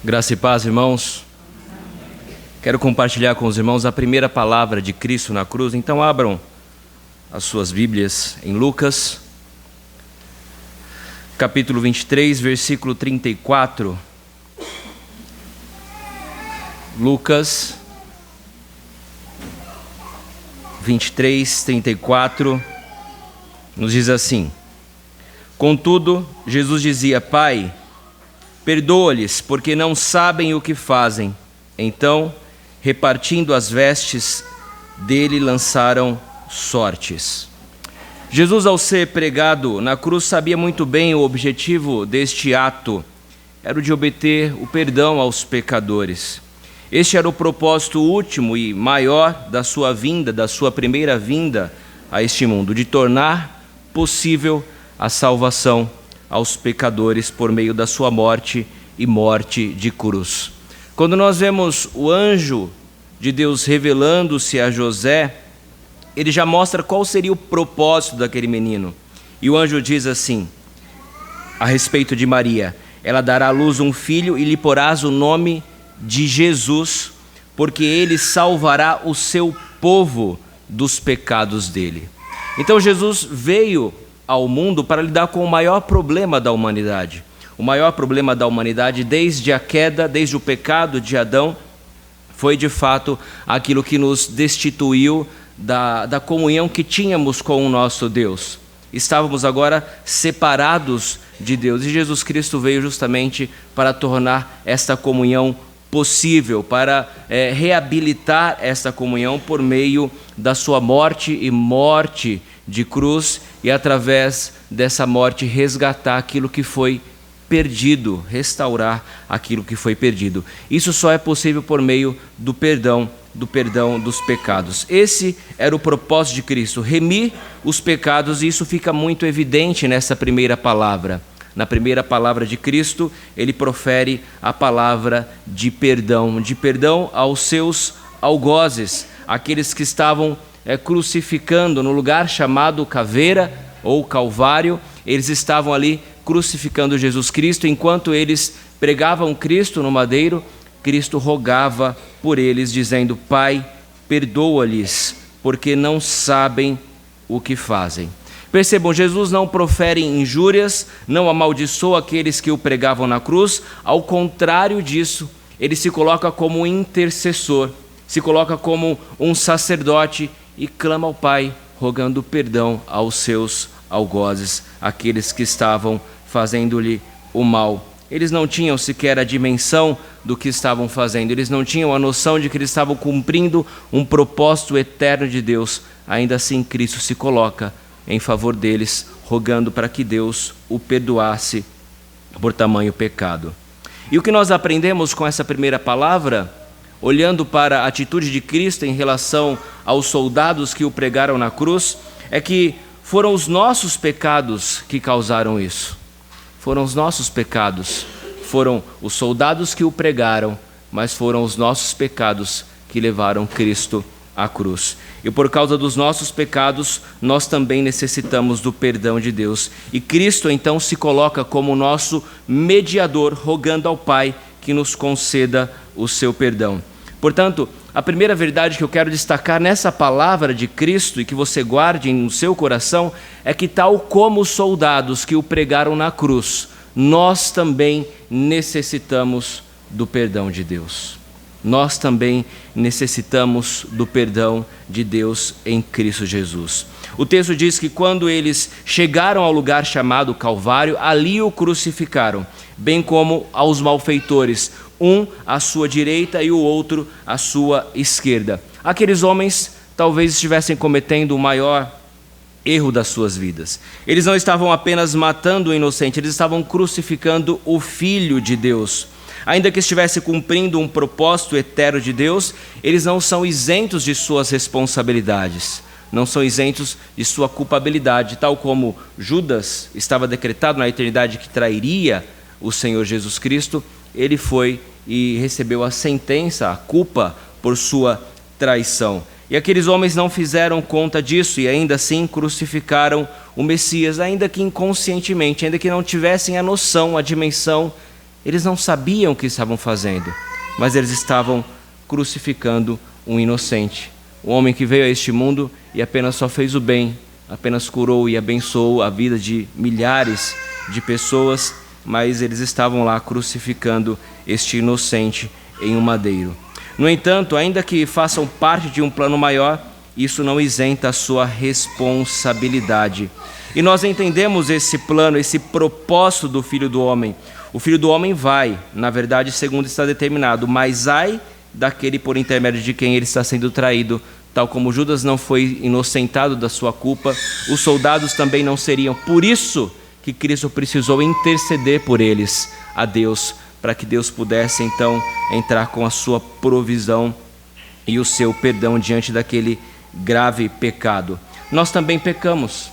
Graça e paz, irmãos. Quero compartilhar com os irmãos a primeira palavra de Cristo na cruz. Então abram as suas Bíblias em Lucas, capítulo 23, versículo 34. Lucas 23, 34, nos diz assim: Contudo, Jesus dizia: Pai, perdoa-lhes, porque não sabem o que fazem. Então, repartindo as vestes dele, lançaram sortes. Jesus, ao ser pregado na cruz, sabia muito bem o objetivo deste ato. Era o de obter o perdão aos pecadores. Este era o propósito último e maior da sua vinda, da sua primeira vinda a este mundo, de tornar possível a salvação aos pecadores por meio da sua morte e morte de cruz. Quando nós vemos o anjo de Deus revelando-se a José, ele já mostra qual seria o propósito daquele menino. E o anjo diz assim, a respeito de Maria: ela dará à luz um filho e lhe porás o nome de Jesus, porque ele salvará o seu povo dos pecados dele. Então Jesus veio ao mundo para lidar com o maior problema da humanidade. O maior problema da humanidade desde a queda, desde o pecado de Adão, foi de fato aquilo que nos destituiu da comunhão que tínhamos com o nosso Deus. Estávamos agora separados de Deus, e Jesus Cristo veio justamente para tornar esta comunhão possível, para reabilitar esta comunhão por meio da sua morte e morte de cruz, e através dessa morte resgatar aquilo que foi perdido, restaurar aquilo que foi perdido. Isso só é possível por meio do perdão dos pecados. Esse era o propósito de Cristo, remir os pecados, e isso fica muito evidente nessa primeira palavra. Na primeira palavra de Cristo, ele profere a palavra de perdão aos seus algozes, aqueles que estavam crucificando no lugar chamado caveira ou calvário. Eles estavam ali crucificando Jesus Cristo. Enquanto eles pregavam Cristo no madeiro, Cristo rogava por eles, dizendo: Pai, perdoa-lhes, porque não sabem o que fazem. Percebam, Jesus não profere injúrias, não amaldiçoa aqueles que o pregavam na cruz. Ao contrário disso, ele se coloca como um intercessor, se coloca como um sacerdote e clama ao Pai, rogando perdão aos seus algozes, aqueles que estavam fazendo-lhe o mal. Eles não tinham sequer a dimensão do que estavam fazendo, eles não tinham a noção de que eles estavam cumprindo um propósito eterno de Deus. Ainda assim, Cristo se coloca em favor deles, rogando para que Deus o perdoasse por tamanho pecado. E o que nós aprendemos com essa primeira palavra, olhando para a atitude de Cristo em relação aos soldados que o pregaram na cruz, é que foram os nossos pecados que causaram isso. Foram os nossos pecados, foram os soldados que o pregaram, mas foram os nossos pecados que levaram Cristo à cruz. E por causa dos nossos pecados, nós também necessitamos do perdão de Deus. E Cristo então se coloca como nosso mediador, rogando ao Pai que nos conceda o seu perdão. Portanto, a primeira verdade que eu quero destacar nessa palavra de Cristo e que você guarde no seu coração é que, tal como os soldados que o pregaram na cruz, nós também necessitamos do perdão de Deus. Nós também necessitamos do perdão de Deus em Cristo Jesus. O texto diz que quando eles chegaram ao lugar chamado Calvário, ali o crucificaram, bem como aos malfeitores, um à sua direita e o outro à sua esquerda. Aqueles homens talvez estivessem cometendo o maior erro das suas vidas. Eles não estavam apenas matando o inocente, eles estavam crucificando o Filho de Deus. Ainda que estivesse cumprindo um propósito eterno de Deus, eles não são isentos de suas responsabilidades, não são isentos de sua culpabilidade, tal como Judas estava decretado na eternidade que trairia o Senhor Jesus Cristo. Ele foi e recebeu a sentença, a culpa por sua traição. E aqueles homens não fizeram conta disso e ainda assim crucificaram o Messias, ainda que inconscientemente, ainda que não tivessem a noção, a dimensão. Eles não sabiam o que estavam fazendo, mas eles estavam crucificando um inocente. Um homem que veio a este mundo e apenas só fez o bem, apenas curou e abençoou a vida de milhares de pessoas, mas eles estavam lá crucificando este inocente em um madeiro. No entanto, ainda que façam parte de um plano maior, isso não isenta a sua responsabilidade. E nós entendemos esse plano, esse propósito do Filho do Homem. O Filho do Homem vai, na verdade, segundo está determinado, mas ai daquele por intermédio de quem ele está sendo traído. Tal como Judas não foi inocentado da sua culpa, os soldados também não seriam. Por isso que Cristo precisou interceder por eles a Deus, para que Deus pudesse então entrar com a sua provisão e o seu perdão diante daquele grave pecado. Nós também pecamos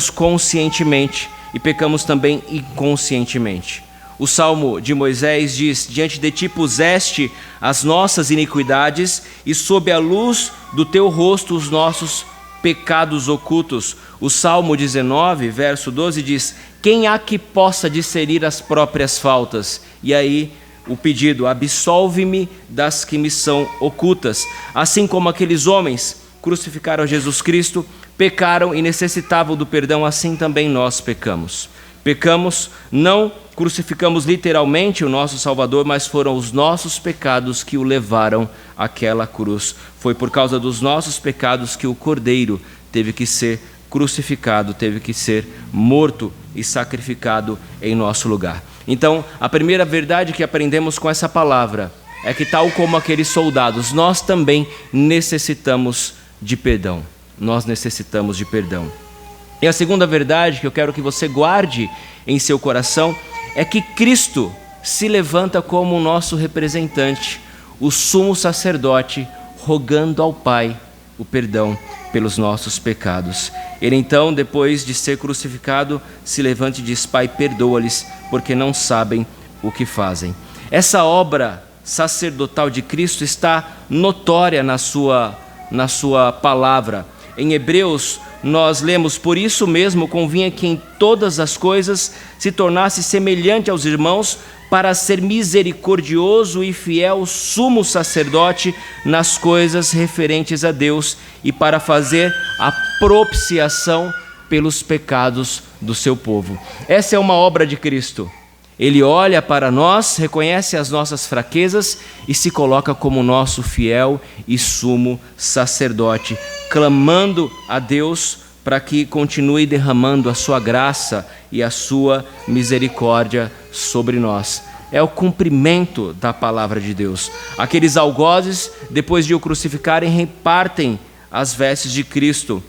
conscientemente e pecamos também inconscientemente. O Salmo de Moisés diz: diante de ti puseste as nossas iniquidades e sob a luz do teu rosto os nossos pecados ocultos. O Salmo 19, verso 12 diz: quem há que possa discernir as próprias faltas? E aí o pedido: absolve-me das que me são ocultas. Assim como aqueles homens crucificaram Jesus Cristo, pecaram e necessitavam do perdão, assim também nós pecamos. Pecamos, não crucificamos literalmente o nosso Salvador, mas foram os nossos pecados que o levaram àquela cruz. Foi por causa dos nossos pecados que o Cordeiro teve que ser crucificado, teve que ser morto e sacrificado em nosso lugar. Então, a primeira verdade que aprendemos com essa palavra é que, tal como aqueles soldados, nós também necessitamos de perdão. Nós necessitamos de perdão. E a segunda verdade que eu quero que você guarde em seu coração é que Cristo se levanta como o nosso representante, o sumo sacerdote, rogando ao Pai o perdão pelos nossos pecados. Ele então, depois de ser crucificado, se levanta e diz: Pai, perdoa-lhes, porque não sabem o que fazem. Essa obra sacerdotal de Cristo está notória na sua palavra. Em Hebreus, nós lemos: por isso mesmo convinha que em todas as coisas se tornasse semelhante aos irmãos, para ser misericordioso e fiel sumo sacerdote nas coisas referentes a Deus e para fazer a propiciação pelos pecados do seu povo. Essa é uma obra de Cristo. Ele olha para nós, reconhece as nossas fraquezas e se coloca como nosso fiel e sumo sacerdote, clamando a Deus para que continue derramando a sua graça e a sua misericórdia sobre nós. É o cumprimento da palavra de Deus. Aqueles algozes, depois de o crucificarem, repartem as vestes de Cristo.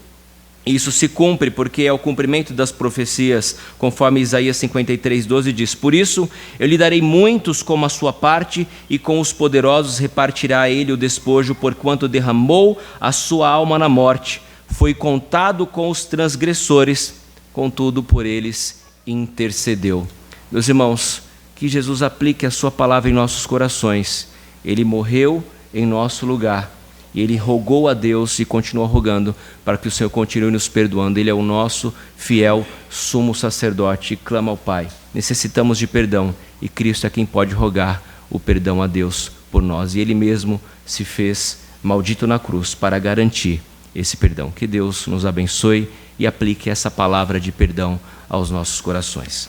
Isso se cumpre porque é o cumprimento das profecias, conforme Isaías 53:12 diz: por isso eu lhe darei muitos como a sua parte, e com os poderosos repartirá ele o despojo, porquanto derramou a sua alma na morte. Foi contado com os transgressores, contudo por eles intercedeu. Meus irmãos, que Jesus aplique a sua palavra em nossos corações. Ele morreu em nosso lugar. E ele rogou a Deus e continua rogando para que o Senhor continue nos perdoando. Ele é o nosso fiel sumo sacerdote e clama ao Pai. Necessitamos de perdão e Cristo é quem pode rogar o perdão a Deus por nós. E ele mesmo se fez maldito na cruz para garantir esse perdão. Que Deus nos abençoe e aplique essa palavra de perdão aos nossos corações.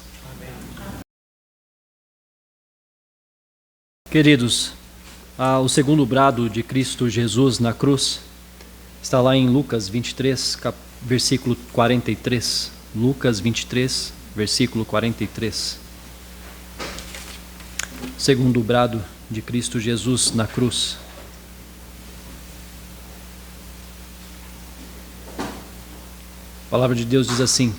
Queridos, o segundo brado de Cristo Jesus na cruz está lá em Lucas 23, versículo 43. Lucas 23, versículo 43. Segundo brado de Cristo Jesus na cruz. A palavra de Deus diz assim: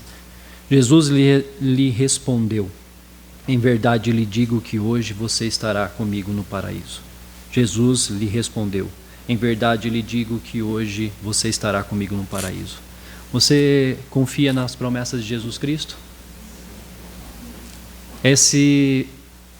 Jesus lhe respondeu: em verdade lhe digo que hoje você estará comigo no paraíso. Jesus lhe respondeu: em verdade lhe digo que hoje você estará comigo no paraíso. Você confia nas promessas de Jesus Cristo? Esse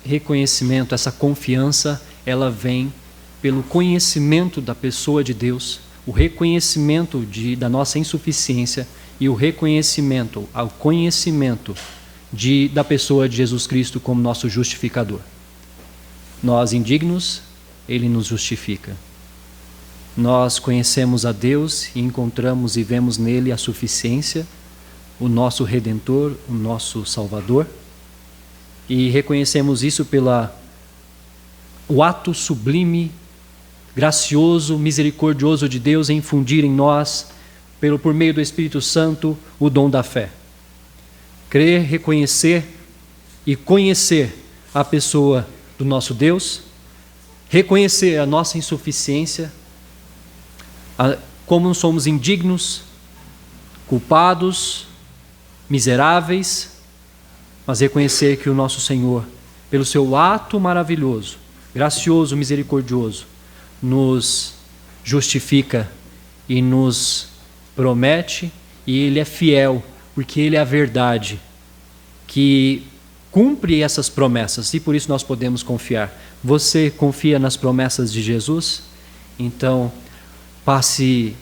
reconhecimento, essa confiança, ela vem pelo conhecimento da pessoa de Deus, o reconhecimento da nossa insuficiência e o reconhecimento, o conhecimento da pessoa de Jesus Cristo como nosso justificador. Nós indignos, Ele nos justifica. Nós conhecemos a Deus e encontramos e vemos nele a suficiência, o nosso Redentor, o nosso Salvador, e reconhecemos isso o ato sublime, gracioso, misericordioso de Deus em infundir em nós, por meio do Espírito Santo, o dom da fé. Crer, reconhecer e conhecer a pessoa do nosso Deus, reconhecer a nossa insuficiência, como somos indignos, culpados, miseráveis, mas reconhecer que o nosso Senhor, pelo seu ato maravilhoso, gracioso, misericordioso, nos justifica e nos promete, e Ele é fiel, porque Ele é a verdade, que cumpre essas promessas, e por isso nós podemos confiar. Você confia nas promessas de Jesus? Então, passe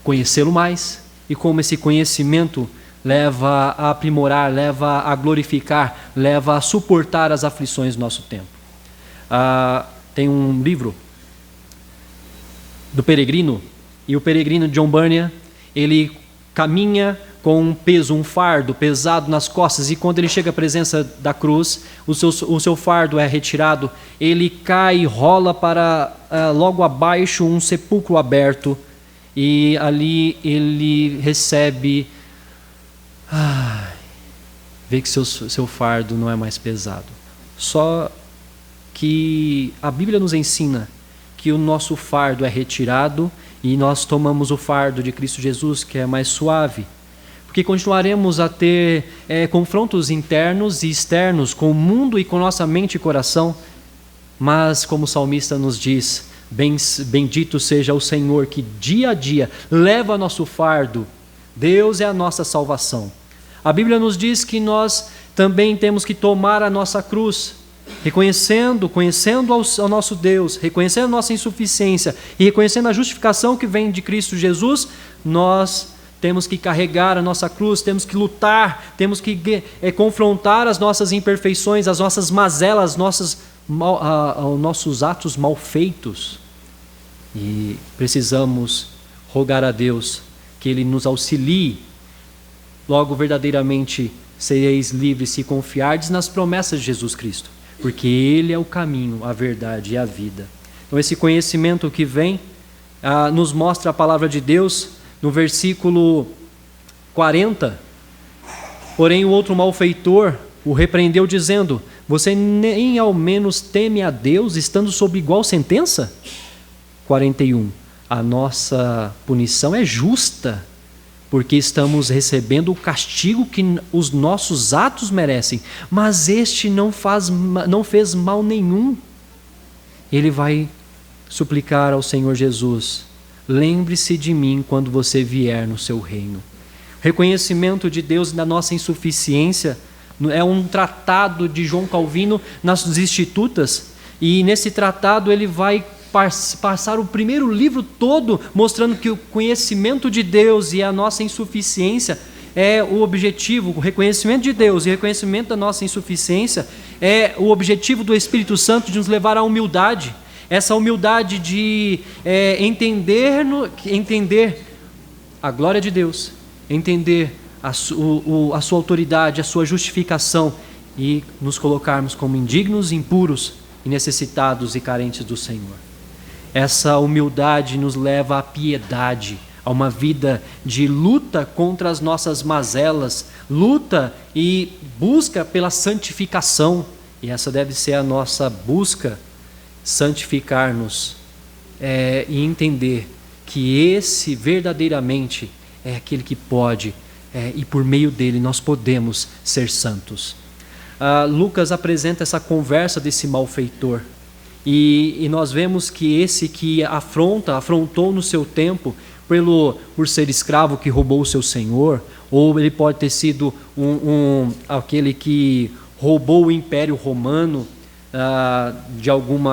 a conhecê-lo mais, e como esse conhecimento leva a aprimorar, leva a glorificar, leva a suportar as aflições do nosso tempo. Tem um livro do peregrino, e o peregrino John Bunyan, ele caminha com um peso, um fardo pesado nas costas, e quando ele chega à presença da cruz, o seu fardo é retirado, ele cai e rola para logo abaixo um sepulcro aberto, e ali ele recebe, vê que seu fardo não é mais pesado. Só que a Bíblia nos ensina que o nosso fardo é retirado e nós tomamos o fardo de Cristo Jesus, que é mais suave. Porque continuaremos a ter confrontos internos e externos com o mundo e com nossa mente e coração, mas como o salmista nos diz, bendito seja o Senhor que dia a dia leva nosso fardo. Deus é a nossa salvação. A Bíblia nos diz que nós também temos que tomar a nossa cruz, conhecendo ao nosso Deus, reconhecendo a nossa insuficiência e reconhecendo a justificação que vem de Cristo Jesus. Nós temos que carregar a nossa cruz, temos que lutar, temos que confrontar as nossas imperfeições, as nossas mazelas, nossos atos mal feitos. E precisamos rogar a Deus que Ele nos auxilie. Logo, verdadeiramente, sereis livres se confiardes nas promessas de Jesus Cristo, porque Ele é o caminho, a verdade e a vida. Então, esse conhecimento que vem nos mostra a palavra de Deus. No versículo 40, porém o outro malfeitor o repreendeu dizendo: você nem ao menos teme a Deus, estando sob igual sentença? 41, a nossa punição é justa, porque estamos recebendo o castigo que os nossos atos merecem, mas este não fez mal nenhum. Ele vai suplicar ao Senhor Jesus: lembre-se de mim quando você vier no seu reino. Reconhecimento de Deus e da nossa insuficiência é um tratado de João Calvino nas Institutas, e nesse tratado ele vai passar o primeiro livro todo mostrando que o conhecimento de Deus e a nossa insuficiência é o objetivo. O reconhecimento de Deus e o reconhecimento da nossa insuficiência é o objetivo do Espírito Santo de nos levar à humildade. Essa humildade de entender a glória de Deus, entender a sua autoridade, a sua justificação, e nos colocarmos como indignos, impuros e necessitados e carentes do Senhor. Essa humildade nos leva à piedade, a uma vida de luta contra as nossas mazelas, luta e busca pela santificação, e essa deve ser a nossa busca, santificar-nos e entender que esse verdadeiramente é aquele que pode, e por meio dele nós podemos ser santos. Lucas apresenta essa conversa desse malfeitor, e nós vemos que esse que afrontou no seu tempo, por ser escravo que roubou o seu senhor, ou ele pode ter sido aquele que roubou o Império Romano de algum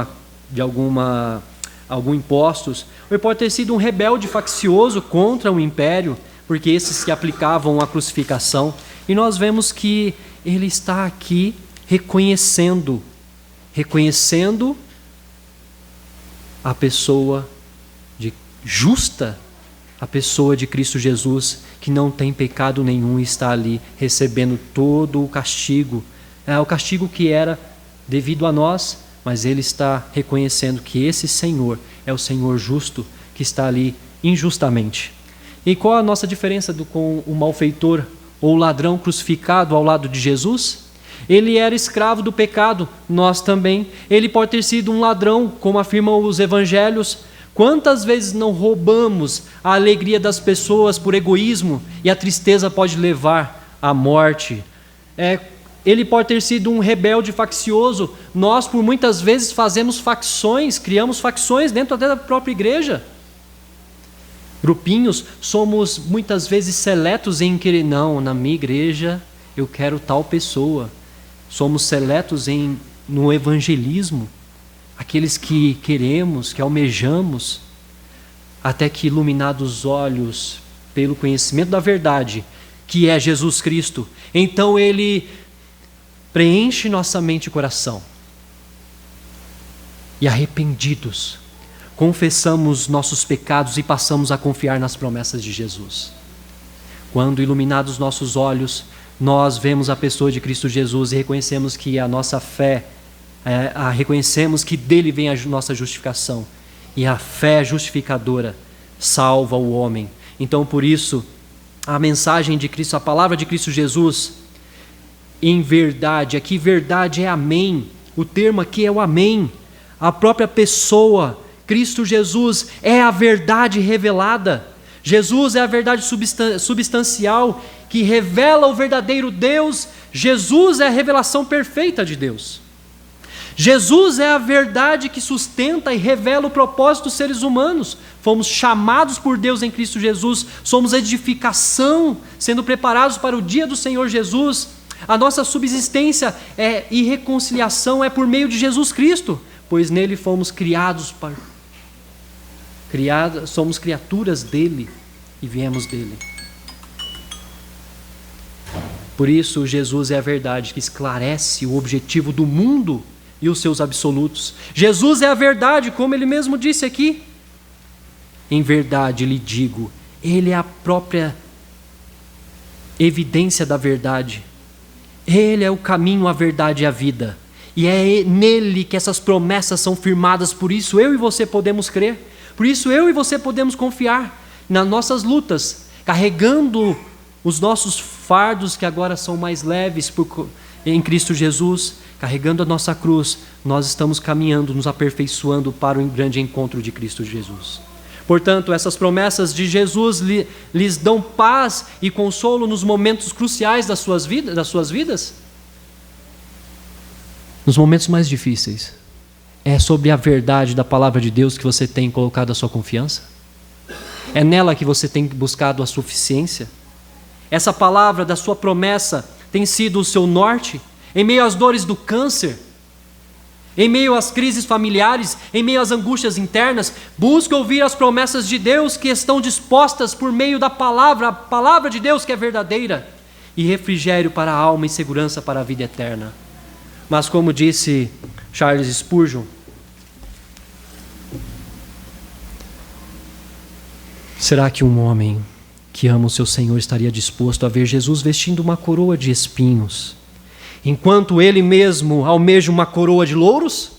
impostos, ou ele pode ter sido um rebelde faccioso contra o império, porque esses que aplicavam a crucificação. E nós vemos que ele está aqui reconhecendo a pessoa justa, a pessoa de Cristo Jesus, que não tem pecado nenhum e está ali recebendo todo o castigo que era devido a nós, mas ele está reconhecendo que esse Senhor é o Senhor justo, que está ali injustamente. E qual a nossa diferença com o malfeitor ou o ladrão crucificado ao lado de Jesus? Ele era escravo do pecado, nós também. Ele pode ter sido um ladrão, como afirmam os evangelhos. Quantas vezes não roubamos a alegria das pessoas por egoísmo e a tristeza pode levar à morte? Ele pode ter sido um rebelde faccioso. Nós, por muitas vezes, fazemos facções, criamos facções dentro até da própria igreja. Grupinhos, somos muitas vezes seletos em querer, não, na minha igreja eu quero tal pessoa. Somos seletos no evangelismo, aqueles que queremos, que almejamos, até que iluminados os olhos pelo conhecimento da verdade, que é Jesus Cristo, então ele preenche nossa mente e coração. E arrependidos, confessamos nossos pecados e passamos a confiar nas promessas de Jesus. Quando iluminados nossos olhos, nós vemos a pessoa de Cristo Jesus e reconhecemos que a nossa fé, reconhecemos que dele vem a nossa justificação. E a fé justificadora salva o homem. Então, por isso, a mensagem de Cristo, a palavra de Cristo Jesus, em verdade, aqui verdade é amém. O termo aqui é o amém. A própria pessoa, Cristo Jesus, é a verdade revelada. Jesus é a verdade substancial que revela o verdadeiro Deus. Jesus é a revelação perfeita de Deus. Jesus é a verdade que sustenta e revela o propósito dos seres humanos. Fomos chamados por Deus em Cristo Jesus, somos edificação, sendo preparados para o dia do Senhor Jesus. A nossa subsistência e reconciliação é por meio de Jesus Cristo, pois nele fomos somos criaturas dele e viemos dele. Por isso, Jesus é a verdade que esclarece o objetivo do mundo e os seus absolutos. Jesus é a verdade, como ele mesmo disse aqui. Em verdade lhe digo, ele é a própria evidência da verdade. Ele é o caminho, a verdade e a vida. E é nele que essas promessas são firmadas. Por isso eu e você podemos crer. Por isso eu e você podemos confiar nas nossas lutas, carregando os nossos fardos que agora são mais leves em Cristo Jesus, carregando a nossa cruz. Nós estamos caminhando, nos aperfeiçoando para o grande encontro de Cristo Jesus. Portanto, essas promessas de Jesus lhes dão paz e consolo nos momentos cruciais das suas vidas? Nos momentos mais difíceis. É sobre a verdade da palavra de Deus que você tem colocado a sua confiança? É nela que você tem buscado a suficiência? Essa palavra da sua promessa tem sido o seu norte? Em meio às dores do câncer, em meio às crises familiares, em meio às angústias internas, busque ouvir as promessas de Deus que estão dispostas por meio da palavra, a palavra de Deus que é verdadeira, e refrigério para a alma e segurança para a vida eterna. Mas como disse Charles Spurgeon, será que um homem que ama o seu Senhor estaria disposto a ver Jesus vestindo uma coroa de espinhos, enquanto ele mesmo almeja uma coroa de louros?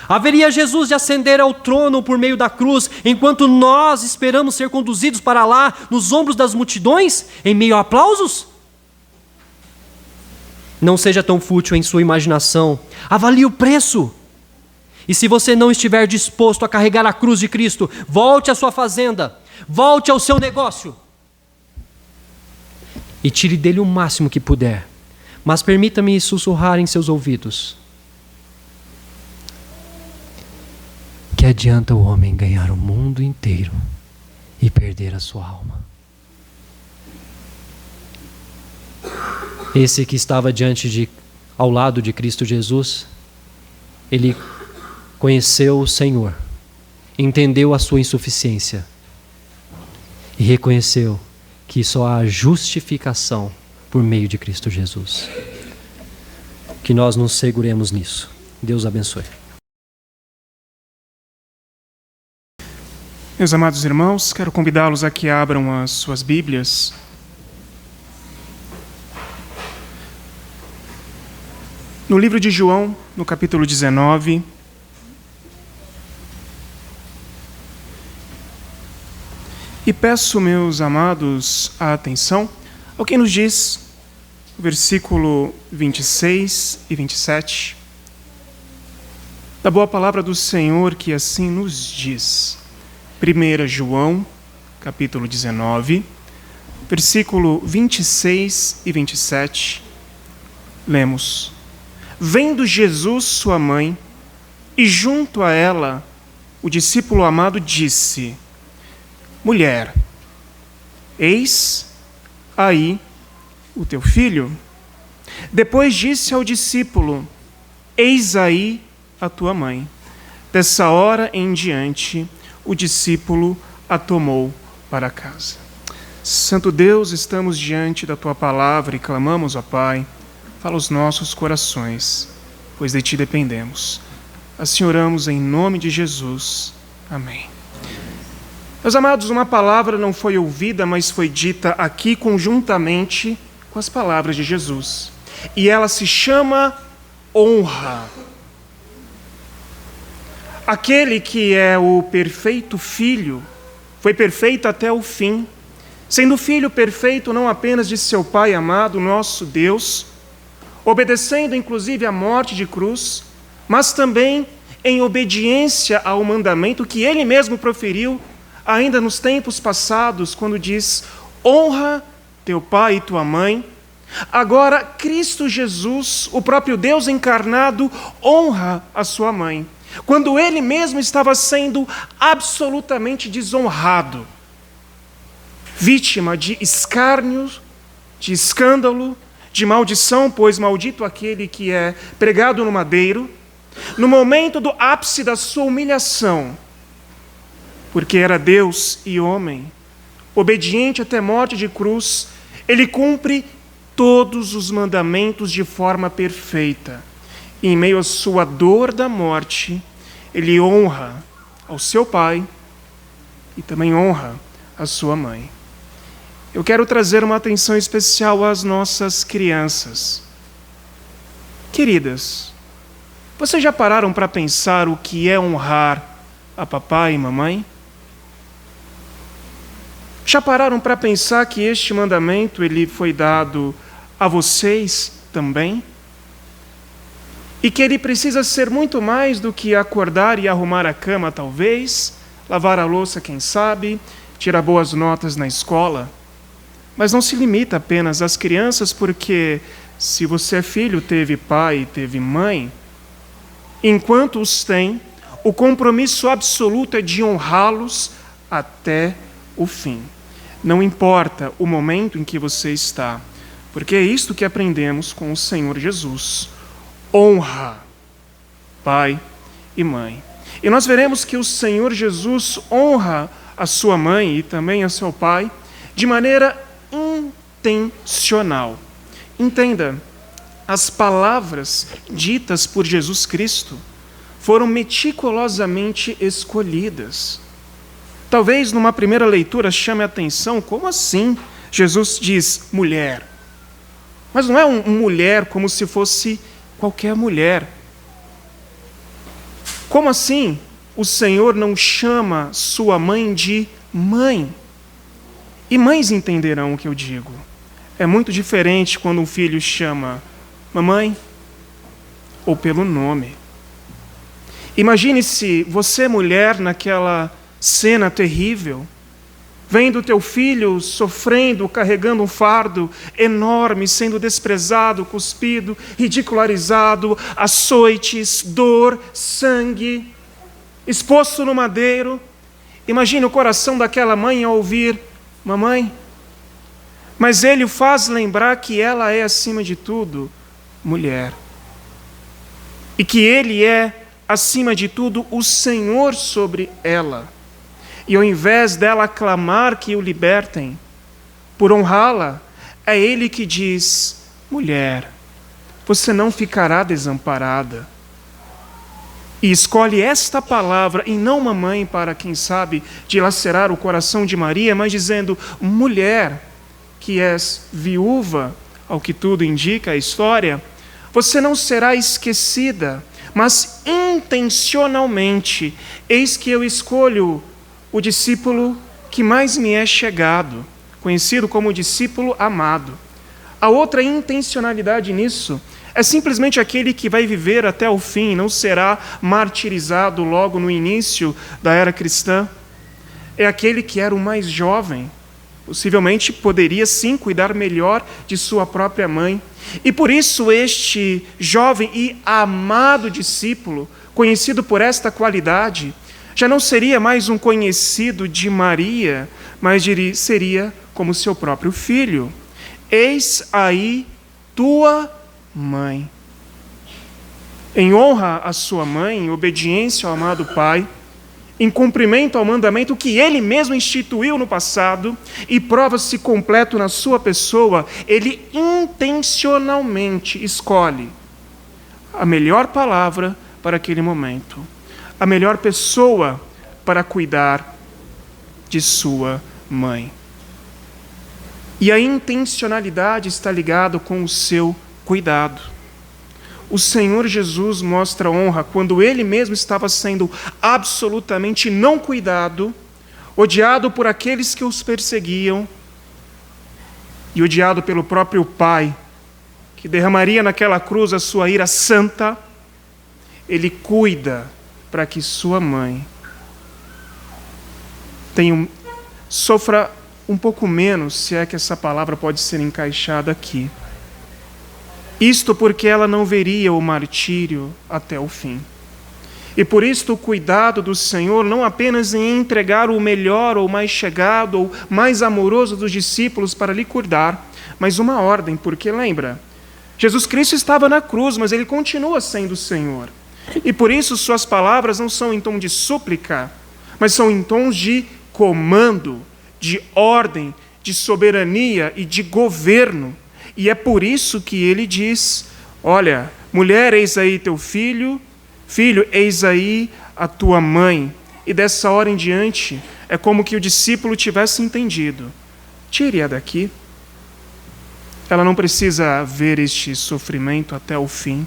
Haveria Jesus de ascender ao trono por meio da cruz, enquanto nós esperamos ser conduzidos para lá, nos ombros das multidões, em meio a aplausos? Não seja tão fútil em sua imaginação. Avalie o preço. E se você não estiver disposto a carregar a cruz de Cristo, volte à sua fazenda, volte ao seu negócio e tire dele o máximo que puder. Mas permita-me sussurrar em seus ouvidos: que adianta o homem ganhar o mundo inteiro e perder a sua alma? Esse que estava ao lado de Cristo Jesus, ele conheceu o Senhor entendeu a sua insuficiência e reconheceu que só há justificação por meio de Cristo Jesus. Que nós nos seguremos nisso. Deus abençoe. Meus amados irmãos, quero convidá-los a que abram as suas Bíblias no livro de João, no capítulo 19. E peço, meus amados, a atenção ao que nos diz o versículo 26 e 27 da boa palavra do Senhor, que assim nos diz. 1 João, capítulo 19, versículo 26 e 27, lemos: Vendo Jesus sua mãe, e junto a ela o discípulo amado disse: Mulher, eis aí o teu filho. Depois disse ao discípulo: Eis aí a tua mãe. Dessa hora em diante, o discípulo a tomou para casa. Santo Deus, estamos diante da tua palavra e clamamos, ó Pai, fala os nossos corações, pois de ti dependemos. Assim oramos em nome de Jesus. Amém. Meus amados, uma palavra não foi ouvida, mas foi dita aqui conjuntamente com as palavras de Jesus. E ela se chama honra. Aquele que é o perfeito filho, foi perfeito até o fim, sendo filho perfeito não apenas de seu Pai amado, nosso Deus, obedecendo inclusive à morte de cruz, mas também em obediência ao mandamento que ele mesmo proferiu ainda nos tempos passados, quando diz: honra teu pai e tua mãe. Agora, Cristo Jesus, o próprio Deus encarnado, honra a sua mãe, quando ele mesmo estava sendo absolutamente desonrado, vítima de escárnio, de escândalo, de maldição, pois maldito aquele que é pregado no madeiro, no momento do ápice da sua humilhação, porque era Deus e homem, obediente até morte de cruz, ele cumpre todos os mandamentos de forma perfeita. E em meio à sua dor da morte, ele honra ao seu pai e também honra a sua mãe. Eu quero trazer uma atenção especial às nossas crianças. Queridas, vocês já pararam para pensar o que é honrar a papai e mamãe? Já pararam para pensar que este mandamento ele foi dado a vocês também? E que ele precisa ser muito mais do que acordar e arrumar a cama, talvez, lavar a louça, quem sabe, tirar boas notas na escola? Mas não se limita apenas às crianças, porque se você é filho, teve pai e teve mãe, enquanto os tem, o compromisso absoluto é de honrá-los até o fim. Não importa o momento em que você está, porque é isto que aprendemos com o Senhor Jesus. Honra pai e mãe. E nós veremos que o Senhor Jesus honra a sua mãe e também a seu pai de maneira intencional. Entenda, as palavras ditas por Jesus Cristo foram meticulosamente escolhidas. Talvez numa primeira leitura chame a atenção: como assim? Jesus diz mulher. Mas não é mulher como se fosse qualquer mulher. Como assim o Senhor não chama sua mãe de mãe? E mães entenderão o que eu digo. É muito diferente quando um filho chama mamãe ou pelo nome. Imagine-se você, mulher, naquela cena terrível, vendo teu filho sofrendo, carregando um fardo enorme, sendo desprezado, cuspido, ridicularizado, açoites, dor, sangue, exposto no madeiro. Imagine o coração daquela mãe ao ouvir mamãe. Mas ele o faz lembrar que ela é, acima de tudo, mulher. E que ele é acima de tudo, o Senhor sobre ela. E ao invés dela clamar que o libertem, por honrá-la, é ele que diz: mulher, você não ficará desamparada. E escolhe esta palavra, e não uma mãe para, quem sabe, dilacerar o coração de Maria, mas dizendo: mulher, que és viúva, ao que tudo indica a história, você não será esquecida, mas intencionalmente, eis que eu escolho o discípulo que mais me é chegado, conhecido como discípulo amado. A outra intencionalidade nisso é simplesmente aquele que vai viver até o fim, não será martirizado logo no início da era cristã. É aquele que era o mais jovem, possivelmente poderia sim cuidar melhor de sua própria mãe. E por isso este jovem e amado discípulo, conhecido por esta qualidade, já não seria mais um conhecido de Maria, mas seria como seu próprio filho. Eis aí tua mãe. Em honra à sua mãe, em obediência ao amado Pai, em cumprimento ao mandamento que ele mesmo instituiu no passado e prova-se completo na sua pessoa, ele intencionalmente escolhe a melhor palavra para aquele momento, a melhor pessoa para cuidar de sua mãe. E a intencionalidade está ligada com o seu cuidado. O Senhor Jesus mostra honra quando ele mesmo estava sendo absolutamente não cuidado, odiado por aqueles que os perseguiam e odiado pelo próprio Pai, que derramaria naquela cruz a sua ira santa. Ele cuida para que sua mãe sofra um pouco menos, se é que essa palavra pode ser encaixada aqui. Isto porque ela não veria o martírio até o fim. E por isto o cuidado do Senhor não apenas em entregar o melhor ou mais chegado ou mais amoroso dos discípulos para lhe cuidar, mas uma ordem, porque lembra, Jesus Cristo estava na cruz, mas ele continua sendo o Senhor. E por isso suas palavras não são em tom de súplica, mas são em tons de comando, de ordem, de soberania e de governo. E é por isso que ele diz: olha, mulher, eis aí teu filho, filho, eis aí a tua mãe. E dessa hora em diante, é como que o discípulo tivesse entendido: tire-a daqui. Ela não precisa ver este sofrimento até o fim.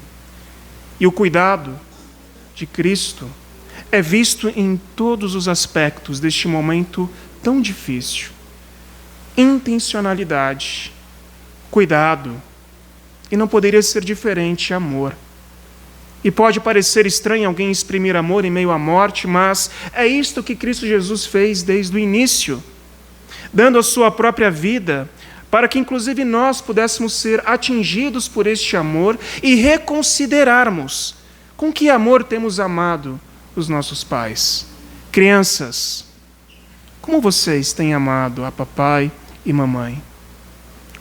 E o cuidado de Cristo é visto em todos os aspectos deste momento tão difícil. Intencionalidade, cuidado, e não poderia ser diferente, amor. E pode parecer estranho alguém exprimir amor em meio à morte, mas é isto que Cristo Jesus fez desde o início, dando a sua própria vida, para que inclusive nós pudéssemos ser atingidos por este amor e reconsiderarmos com que amor temos amado os nossos pais. Crianças, como vocês têm amado a papai e mamãe?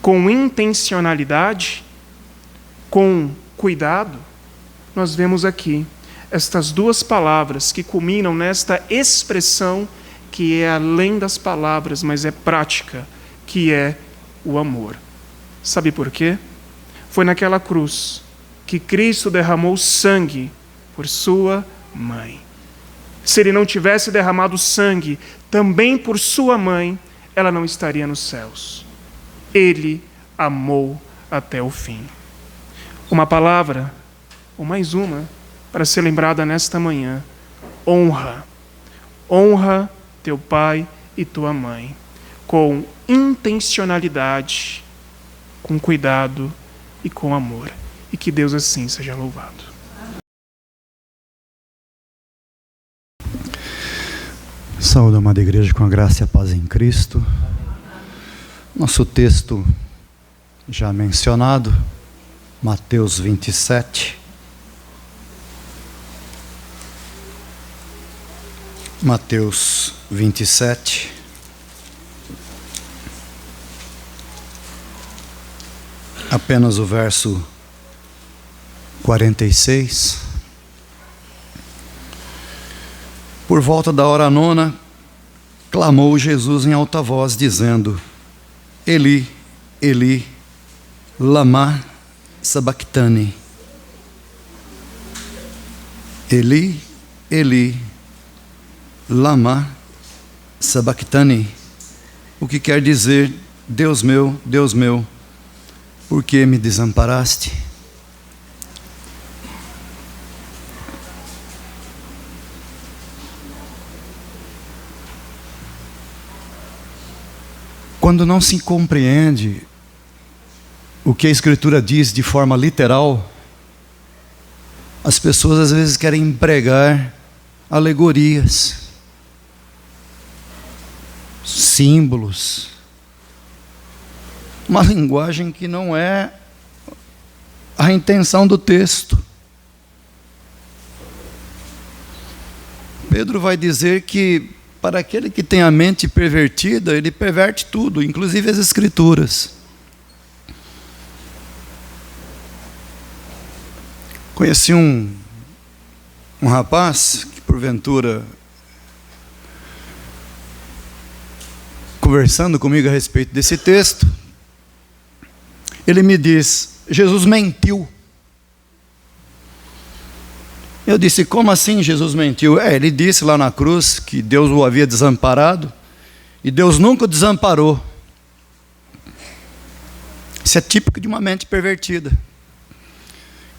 Com intencionalidade? Com cuidado? Nós vemos aqui estas duas palavras que culminam nesta expressão que é além das palavras, mas é prática, que é o amor. Sabe por quê? Foi naquela cruz que Cristo derramou sangue por sua mãe. Se ele não tivesse derramado sangue também por sua mãe, ela não estaria nos céus. Ele amou até o fim. Uma palavra, ou mais uma, para ser lembrada nesta manhã: honra. Honra teu pai e tua mãe, com intencionalidade, com cuidado e com amor. E que Deus assim seja louvado. Saúde, amada igreja, com a graça e a paz em Cristo. Nosso texto já mencionado, Mateus 27. Mateus 27. Apenas o verso 46. Por volta da hora nona, clamou Jesus em alta voz, dizendo: Eli, Eli, lama sabachthani. Eli, Eli, lama sabachthani. O que quer dizer: Deus meu, por que me desamparaste? Quando não se compreende o que a Escritura diz de forma literal, as pessoas às vezes querem empregar alegorias, símbolos, uma linguagem que não é a intenção do texto. Pedro vai dizer que para aquele que tem a mente pervertida, ele perverte tudo, inclusive as Escrituras. Conheci um rapaz que, porventura, conversando comigo a respeito desse texto, ele me diz: Jesus mentiu. Eu disse: como assim Jesus mentiu? Ele disse lá na cruz que Deus o havia desamparado, e Deus nunca o desamparou. Isso é típico de uma mente pervertida,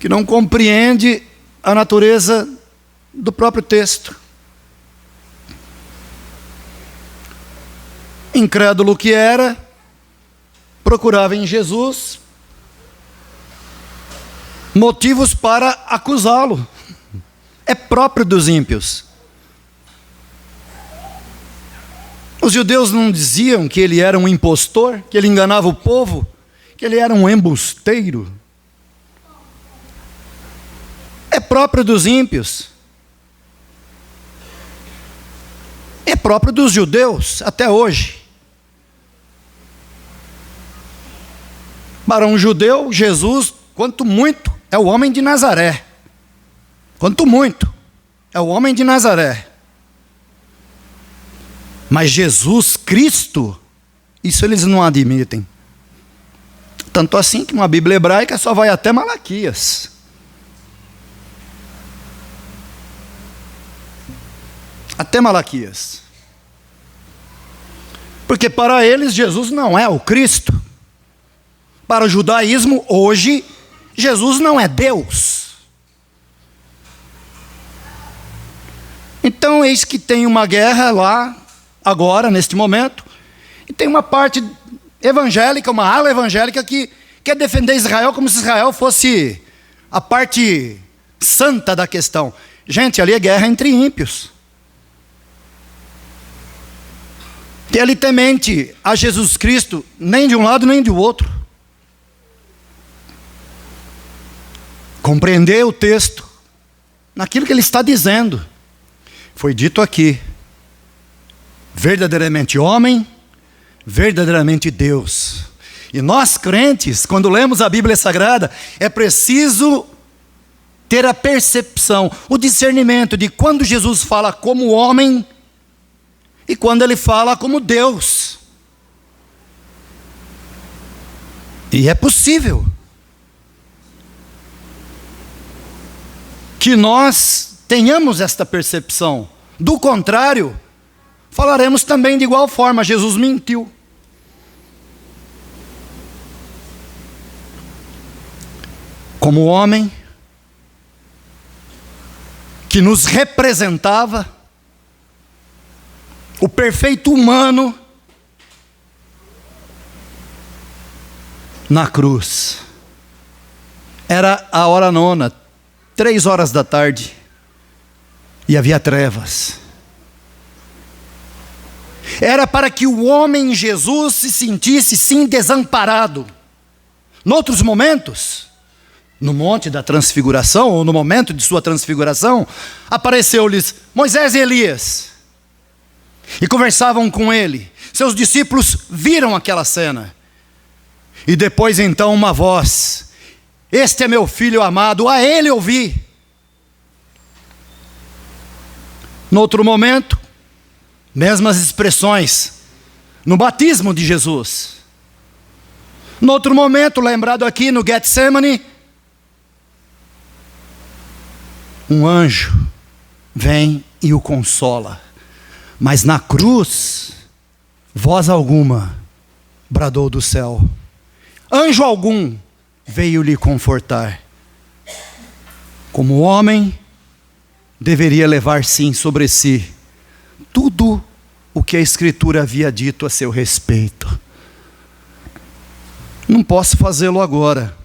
que não compreende a natureza do próprio texto. Incrédulo que era, procurava em Jesus motivos para acusá-lo. É próprio dos ímpios. Os judeus não diziam que ele era um impostor, que ele enganava o povo, que ele era um embusteiro. É próprio dos ímpios. É próprio dos judeus até hoje. Para um judeu, Jesus, quanto muito, é o homem de Nazaré. Quanto muito, é o homem de Nazaré. Mas Jesus Cristo, isso eles não admitem. Tanto assim que uma Bíblia hebraica só vai até Malaquias. Até Malaquias. Porque para eles Jesus não é o Cristo. Para o judaísmo, hoje, Jesus não é Deus. Então, eis que tem uma guerra lá, agora, neste momento, e tem uma parte evangélica, uma ala evangélica que quer defender Israel como se Israel fosse a parte santa da questão. Gente, ali é guerra entre ímpios. E ele temente a Jesus Cristo, nem de um lado nem do outro. Compreender o texto, naquilo que ele está dizendo. Foi dito aqui, verdadeiramente homem, verdadeiramente Deus. E nós crentes, quando lemos a Bíblia Sagrada, é preciso ter a percepção, o discernimento de quando Jesus fala como homem e quando ele fala como Deus. E é possível que nós tenhamos esta percepção. Do contrário, falaremos também de igual forma: Jesus mentiu. Como homem que nos representava, o perfeito humano na cruz. Era a hora nona, 3 horas da tarde. E havia trevas. Era para que o homem Jesus se sentisse sim desamparado. Noutros momentos, no monte da transfiguração, ou no momento de sua transfiguração, apareceu-lhes Moisés e Elias. E conversavam com ele. Seus discípulos viram aquela cena. E depois então uma voz: este é meu filho amado, a ele ouvi. No outro momento, mesmas expressões, no batismo de Jesus. No outro momento, lembrado aqui no Getsemane, um anjo vem e o consola. Mas na cruz, voz alguma bradou do céu. Anjo algum veio lhe confortar. Como homem, deveria levar sim sobre si tudo o que a Escritura havia dito a seu respeito. Não posso fazê-lo agora,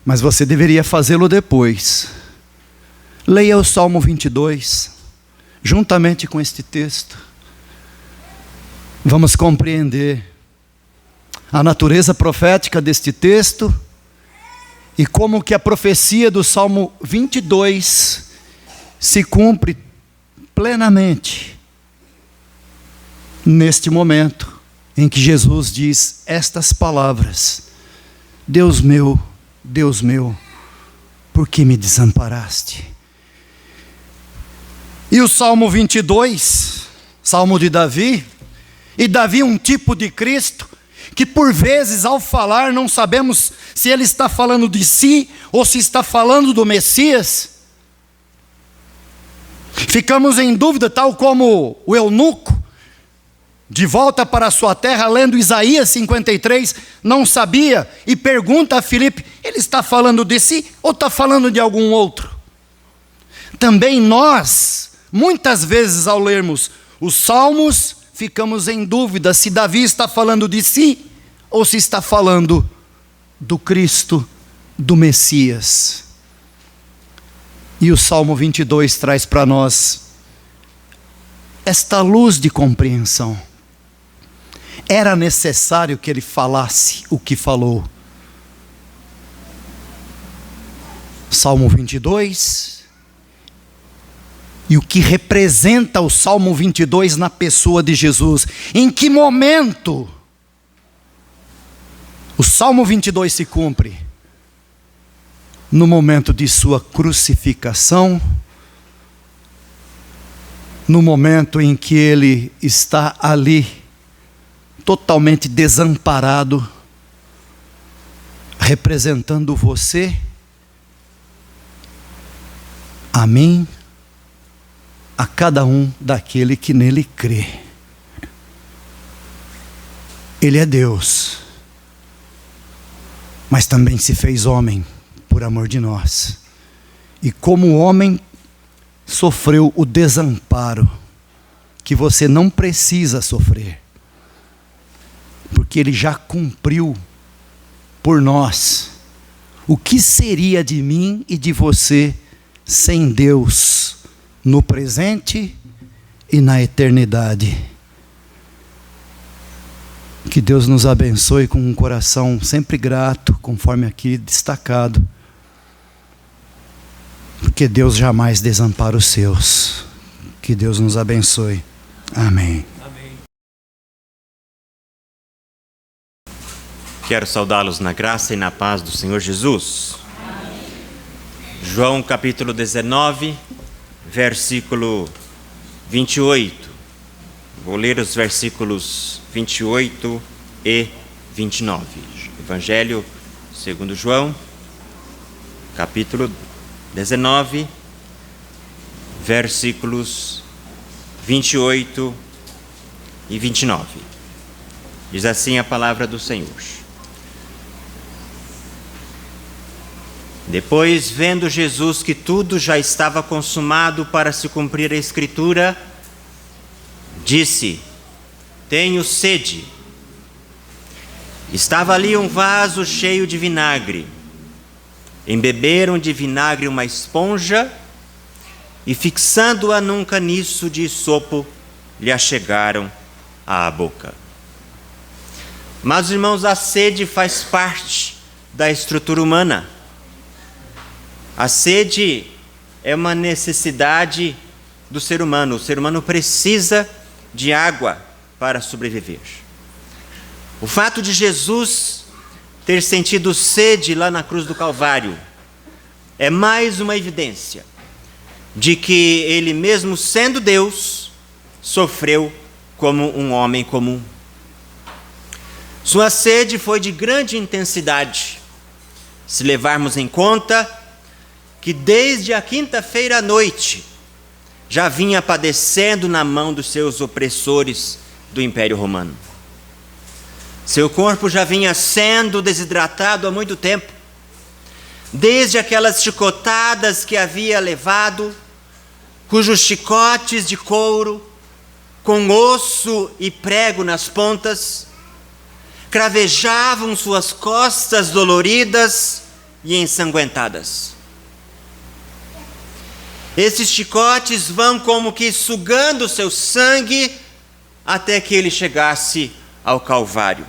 mas você deveria fazê-lo depois. Leia o Salmo 22, juntamente com este texto. Vamos compreender a natureza profética deste texto e como que a profecia do Salmo 22 se cumpre plenamente neste momento em que Jesus diz estas palavras: Deus meu, por que me desamparaste? E o Salmo 22, Salmo de Davi, e Davi um tipo de Cristo, que por vezes ao falar não sabemos se ele está falando de si ou se está falando do Messias. Ficamos em dúvida, tal como o eunuco, de volta para a sua terra, lendo Isaías 53, não sabia, e pergunta a Filipe: ele está falando de si ou está falando de algum outro? Também nós, muitas vezes ao lermos os Salmos, ficamos em dúvida se Davi está falando de si ou se está falando do Cristo, do Messias. E o Salmo 22 traz para nós esta luz de compreensão. Era necessário que ele falasse o que falou. Salmo 22, e o que representa o Salmo 22 na pessoa de Jesus. Em que momento o Salmo 22 se cumpre? No momento de sua crucificação, no momento em que ele está ali, totalmente desamparado, representando você, a mim, a cada um daquele que nele crê. Ele é Deus, mas também se fez homem por amor de nós. E como homem, sofreu o desamparo que você não precisa sofrer, porque ele já cumpriu por nós. O que seria de mim e de você sem Deus no presente e na eternidade? Que Deus nos abençoe com um coração sempre grato, conforme aqui destacado, porque Deus jamais desampara os seus. Que Deus nos abençoe. Amém. Quero saudá-los na graça e na paz do Senhor Jesus. João capítulo 19, versículo 28. Vou ler os versículos 28 e 29. Evangelho segundo João, capítulo 19, versículos 28 e 29. Diz assim a palavra do Senhor. Depois, vendo Jesus que tudo já estava consumado para se cumprir a Escritura, disse: tenho sede. Estava ali um vaso cheio de vinagre. Embeberam de vinagre uma esponja e, fixando-a num caniço de isopo, lhe achegaram à boca. Mas, irmãos, a sede faz parte da estrutura humana. A sede é uma necessidade do ser humano. O ser humano precisa de água para sobreviver. O fato de Jesus ter sentido sede lá na cruz do Calvário é mais uma evidência de que ele, mesmo sendo Deus, sofreu como um homem comum. Sua sede foi de grande intensidade, se levarmos em conta que desde a quinta-feira à noite já vinha padecendo na mão dos seus opressores do Império Romano. Seu corpo já vinha sendo desidratado há muito tempo, desde aquelas chicotadas que havia levado, cujos chicotes de couro, com osso e prego nas pontas, cravejavam suas costas doloridas e ensanguentadas. Esses chicotes vão como que sugando seu sangue até que ele chegasse ao Calvário.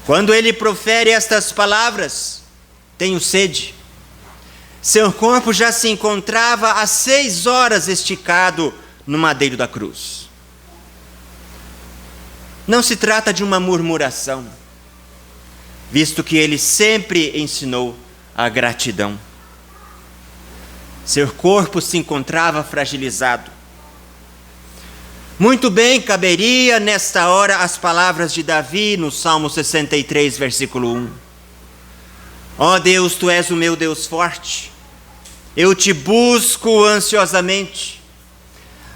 Quando ele profere estas palavras, tenho sede, seu corpo já se encontrava há 6 horas esticado no madeiro da cruz. Não se trata de uma murmuração, visto que ele sempre ensinou a gratidão. Seu corpo se encontrava fragilizado. Muito bem caberia nesta hora as palavras de Davi no Salmo 63, versículo 1. Ó Deus, Tu és o meu Deus forte, eu te busco ansiosamente,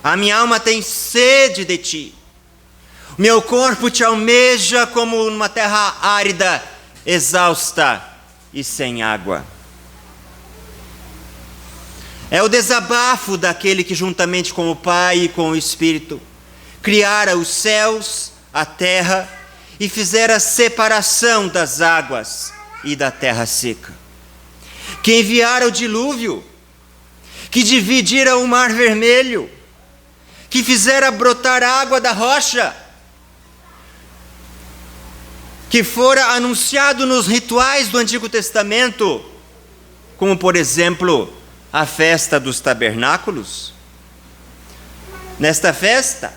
a minha alma tem sede de Ti, o meu corpo Te almeja como numa terra árida, exausta e sem água. É o desabafo daquele que, juntamente com o Pai e com o Espírito, criara os céus, a terra e fizera a separação das águas e da terra seca. Que enviara o dilúvio, que dividira o mar vermelho, que fizera brotar água da rocha, que fora anunciado nos rituais do Antigo Testamento, como por exemplo, a festa dos tabernáculos. Nesta festa,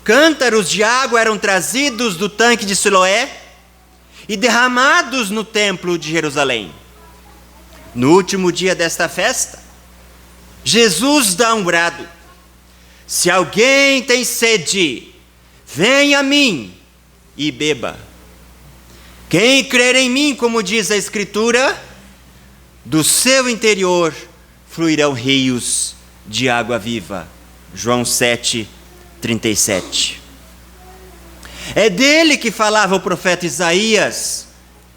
cântaros de água eram trazidos do tanque de Siloé e derramados no templo de Jerusalém. No último dia desta festa, Jesus dá um brado: se alguém tem sede, venha a mim e beba. Quem crer em mim, como diz a Escritura, do seu interior fluirão rios de água viva. João 7, 37. É dele que falava o profeta Isaías,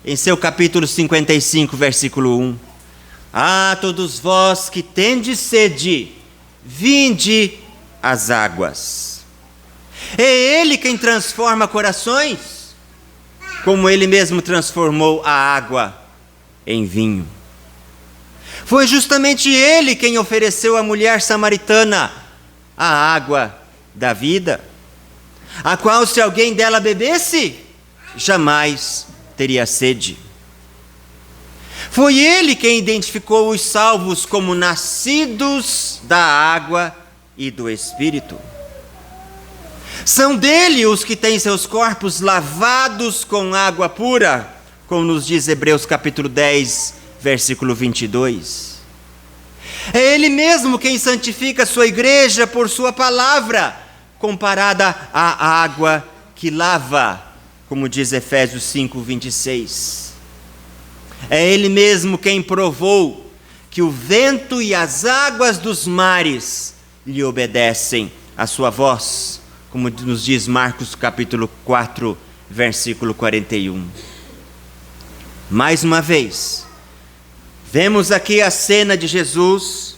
em seu capítulo 55, versículo 1. Ah, todos vós que tendes sede, vinde às águas. É ele quem transforma corações, como ele mesmo transformou a água em vinho. Foi justamente ele quem ofereceu à mulher samaritana a água da vida, a qual, se alguém dela bebesse, jamais teria sede. Foi ele quem identificou os salvos como nascidos da água e do Espírito. São dele os que têm seus corpos lavados com água pura, como nos diz Hebreus capítulo 10, versículo 22. É ele mesmo quem santifica a sua igreja por sua palavra, comparada à água que lava, como diz Efésios 5, 26. É ele mesmo quem provou que o vento e as águas dos mares lhe obedecem à sua voz, como nos diz Marcos capítulo 4, versículo 41. Mais uma vez, vemos aqui a cena de Jesus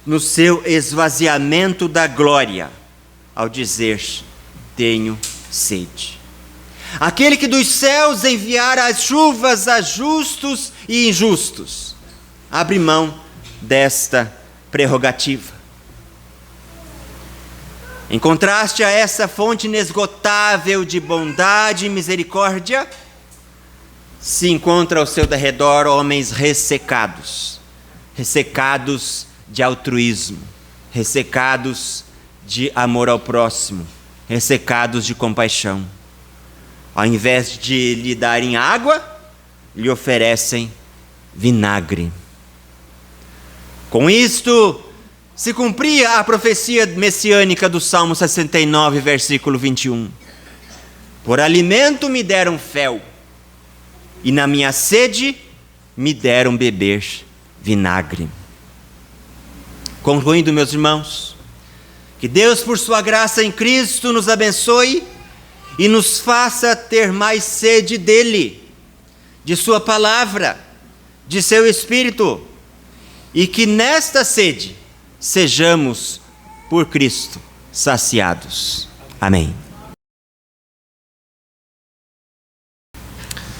no seu esvaziamento da glória, ao dizer: tenho sede. Aquele que dos céus enviara as chuvas a justos e injustos, abre mão desta prerrogativa. Em contraste a essa fonte inesgotável de bondade e misericórdia, se encontra ao seu derredor homens ressecados, ressecados de altruísmo, ressecados de amor ao próximo, ressecados de compaixão. Ao invés de lhe darem água, lhe oferecem vinagre. Com isto, se cumpria a profecia messiânica do Salmo 69, versículo 21. Por alimento me deram fel, e na minha sede me deram beber vinagre. Concluindo, meus irmãos, que Deus, por sua graça em Cristo, nos abençoe e nos faça ter mais sede dele, de sua palavra, de seu Espírito, e que nesta sede sejamos, por Cristo, saciados. Amém.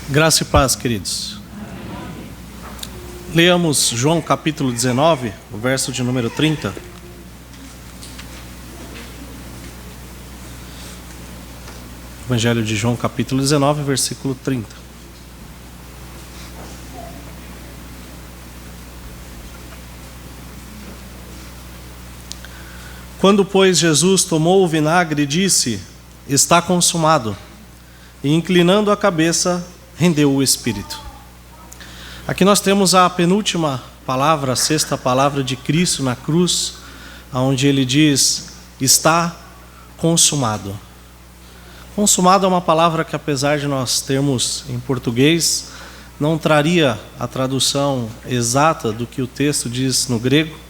Graça e paz, queridos. Leamos João capítulo 19, o verso de número 30. Evangelho de João capítulo 19, versículo 30. Quando, pois, Jesus tomou o vinagre, disse: está consumado. E inclinando a cabeça, rendeu o Espírito. Aqui nós temos a penúltima palavra, a sexta palavra de Cristo na cruz, onde ele diz: está consumado. Consumado é uma palavra que, apesar de nós termos em português, não traria a tradução exata do que o texto diz no grego,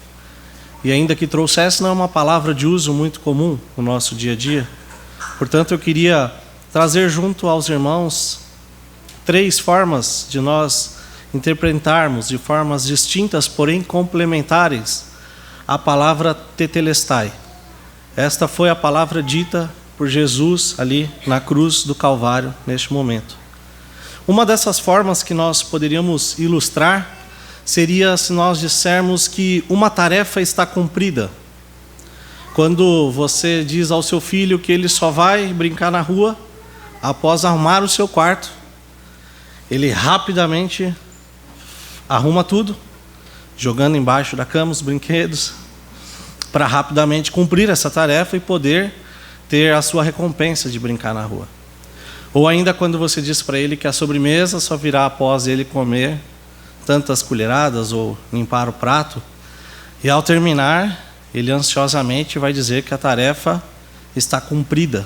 e ainda que trouxesse, não é uma palavra de uso muito comum no nosso dia a dia. Portanto, eu queria trazer junto aos irmãos 3 formas de nós interpretarmos de formas distintas, porém complementares, a palavra tetelestai. Esta foi a palavra dita por Jesus ali na cruz do Calvário, neste momento. Uma dessas formas que nós poderíamos ilustrar seria se nós dissermos que uma tarefa está cumprida. Quando você diz ao seu filho que ele só vai brincar na rua após arrumar o seu quarto, ele rapidamente arruma tudo, jogando embaixo da cama os brinquedos, para rapidamente cumprir essa tarefa e poder ter a sua recompensa de brincar na rua. Ou ainda quando você diz para ele que a sobremesa só virá após ele comer tantas colheradas ou limpar o prato, e ao terminar, ele ansiosamente vai dizer que a tarefa está cumprida.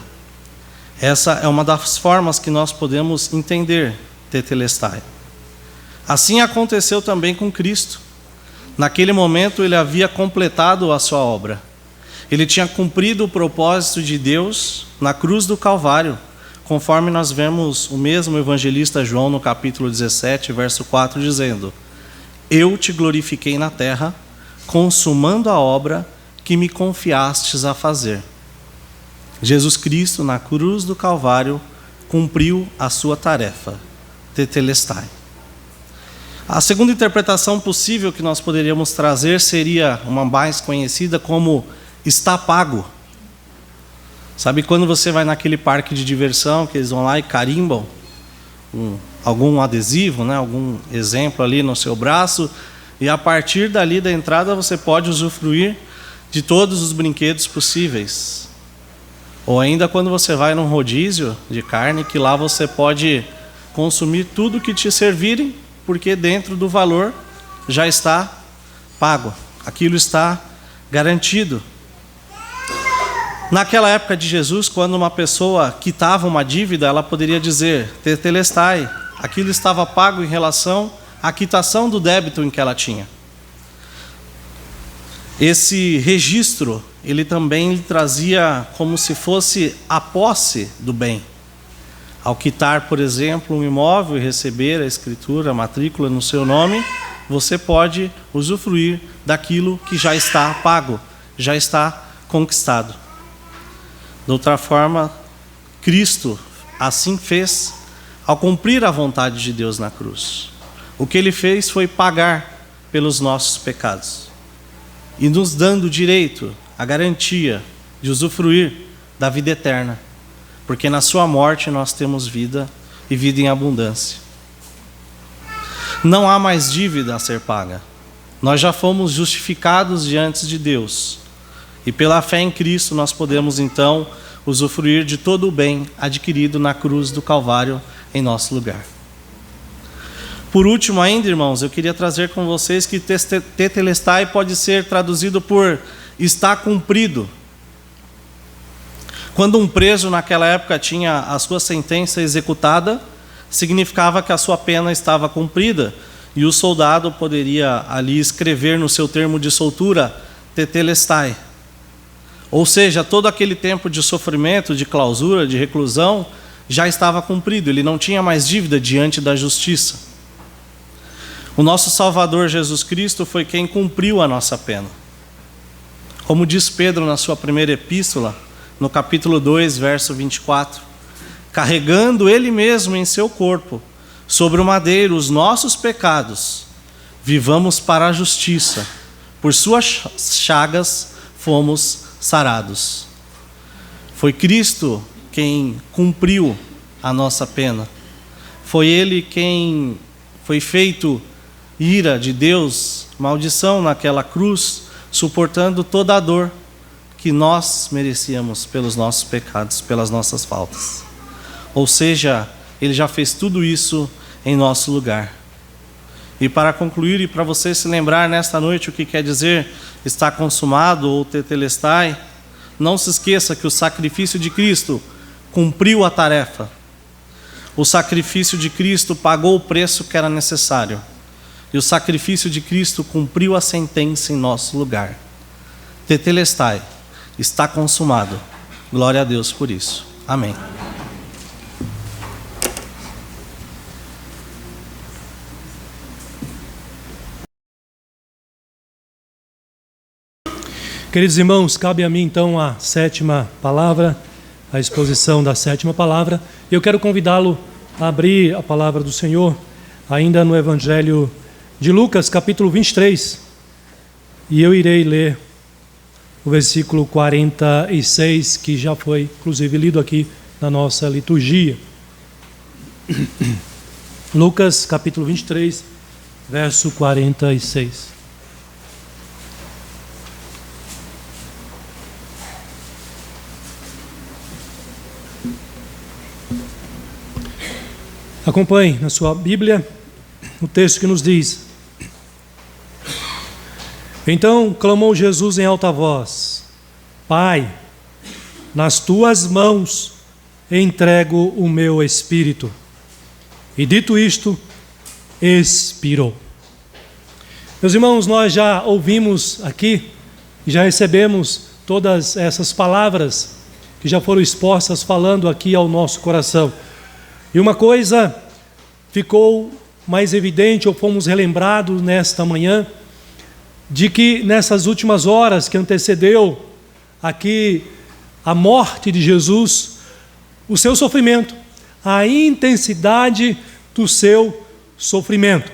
Essa é uma das formas que nós podemos entender tetelestai. Assim aconteceu também com Cristo. Naquele momento ele havia completado a sua obra. Ele tinha cumprido o propósito de Deus na cruz do Calvário, conforme nós vemos o mesmo evangelista João no capítulo 17, verso 4, dizendo: eu te glorifiquei na terra, consumando a obra que me confiastes a fazer. Jesus Cristo, na cruz do Calvário, cumpriu a sua tarefa, tetelestai. A segunda interpretação possível que nós poderíamos trazer seria uma mais conhecida como está pago. Sabe quando você vai naquele parque de diversão, que eles vão lá e carimbam algum adesivo, né, algum exemplo ali no seu braço, e a partir dali da entrada você pode usufruir de todos os brinquedos possíveis. Ou ainda quando você vai num rodízio de carne, que lá você pode consumir tudo que te servirem, porque dentro do valor já está pago. Aquilo está garantido. Naquela época de Jesus, quando uma pessoa quitava uma dívida, ela poderia dizer: tetelestai, aquilo estava pago em relação à quitação do débito em que ela tinha. Esse registro, ele também trazia como se fosse a posse do bem. Ao quitar, por exemplo, um imóvel e receber a escritura, a matrícula no seu nome, você pode usufruir daquilo que já está pago, já está conquistado. De outra forma, Cristo assim fez ao cumprir a vontade de Deus na cruz. O que ele fez foi pagar pelos nossos pecados e nos dando o direito, a garantia de usufruir da vida eterna, porque na sua morte nós temos vida e vida em abundância. Não há mais dívida a ser paga. Nós já fomos justificados diante de Deus. E pela fé em Cristo nós podemos então usufruir de todo o bem adquirido na cruz do Calvário em nosso lugar. Por último ainda, irmãos, eu queria trazer com vocês que tetelestai pode ser traduzido por está cumprido. Quando um preso naquela época tinha a sua sentença executada, significava que a sua pena estava cumprida e o soldado poderia ali escrever no seu termo de soltura tetelestai. Ou seja, todo aquele tempo de sofrimento, de clausura, de reclusão, já estava cumprido, ele não tinha mais dívida diante da justiça. O nosso Salvador Jesus Cristo foi quem cumpriu a nossa pena. Como diz Pedro na sua primeira epístola, no capítulo 2, verso 24, carregando ele mesmo em seu corpo, sobre o madeiro, os nossos pecados, vivamos para a justiça, por suas chagas fomos sarados. Foi Cristo quem cumpriu a nossa pena. Foi Ele quem foi feito ira de Deus, maldição naquela cruz, suportando toda a dor que nós merecíamos pelos nossos pecados, pelas nossas faltas. Ou seja, Ele já fez tudo isso em nosso lugar. E para concluir, e para você se lembrar nesta noite o que quer dizer está consumado ou tetelestai, não se esqueça que o sacrifício de Cristo cumpriu a tarefa. O sacrifício de Cristo pagou o preço que era necessário. E o sacrifício de Cristo cumpriu a sentença em nosso lugar. Tetelestai, está consumado. Glória a Deus por isso. Amém. Queridos irmãos, cabe a mim então a sétima palavra, a exposição da sétima palavra. Eu quero convidá-lo a abrir a palavra do Senhor, ainda no Evangelho de Lucas, capítulo 23. E eu irei ler o versículo 46, que já foi, inclusive, lido aqui na nossa liturgia. Lucas, capítulo 23, verso 46. Acompanhe na sua Bíblia o texto que nos diz: Então clamou Jesus em alta voz: Pai, nas tuas mãos entrego o meu espírito. E dito isto, expirou. Meus irmãos, nós já ouvimos aqui e já recebemos todas essas palavras que já foram expostas falando aqui ao nosso coração. E uma coisa ficou mais evidente, ou fomos relembrados nesta manhã, de que nessas últimas horas que antecedeu aqui a morte de Jesus, o seu sofrimento, a intensidade do seu sofrimento,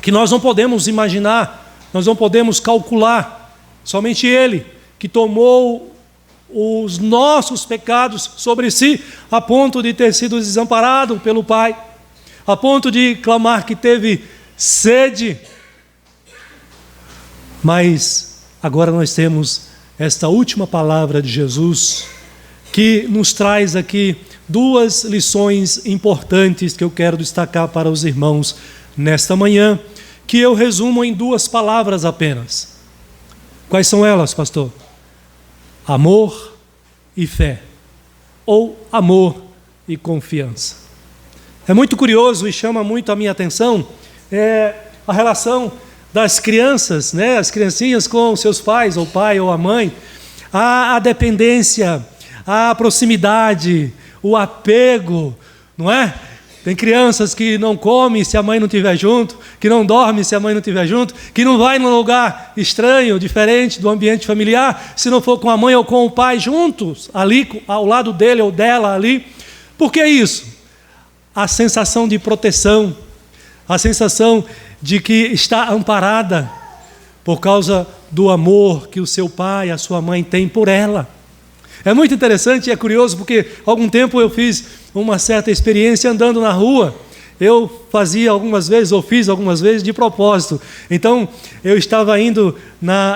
que nós não podemos imaginar, nós não podemos calcular, somente Ele que tomou os nossos pecados sobre si, a ponto de ter sido desamparado pelo Pai, a ponto de clamar que teve sede. Mas agora nós temos esta última palavra de Jesus, que nos traz aqui duas lições importantes que eu quero destacar para os irmãos nesta manhã, que eu resumo em duas palavras apenas. Quais são elas, pastor? Amor e fé, ou amor e confiança. É muito curioso e chama muito a minha atenção a relação das crianças, né, as criancinhas com seus pais, ou o pai ou a mãe, a dependência, a proximidade, o apego, não é? Tem crianças que não comem se a mãe não estiver junto, que não dorme se a mãe não estiver junto, que não vai num lugar estranho, diferente do ambiente familiar, se não for com a mãe ou com o pai juntos, ali ao lado dele ou dela ali. Por que isso? A sensação de proteção, a sensação de que está amparada por causa do amor que o seu pai, a sua mãe tem por ela. É muito interessante e é curioso porque há algum tempo eu fiz uma certa experiência andando na rua. Eu fazia algumas vezes, ou fiz algumas vezes de propósito. Então eu estava indo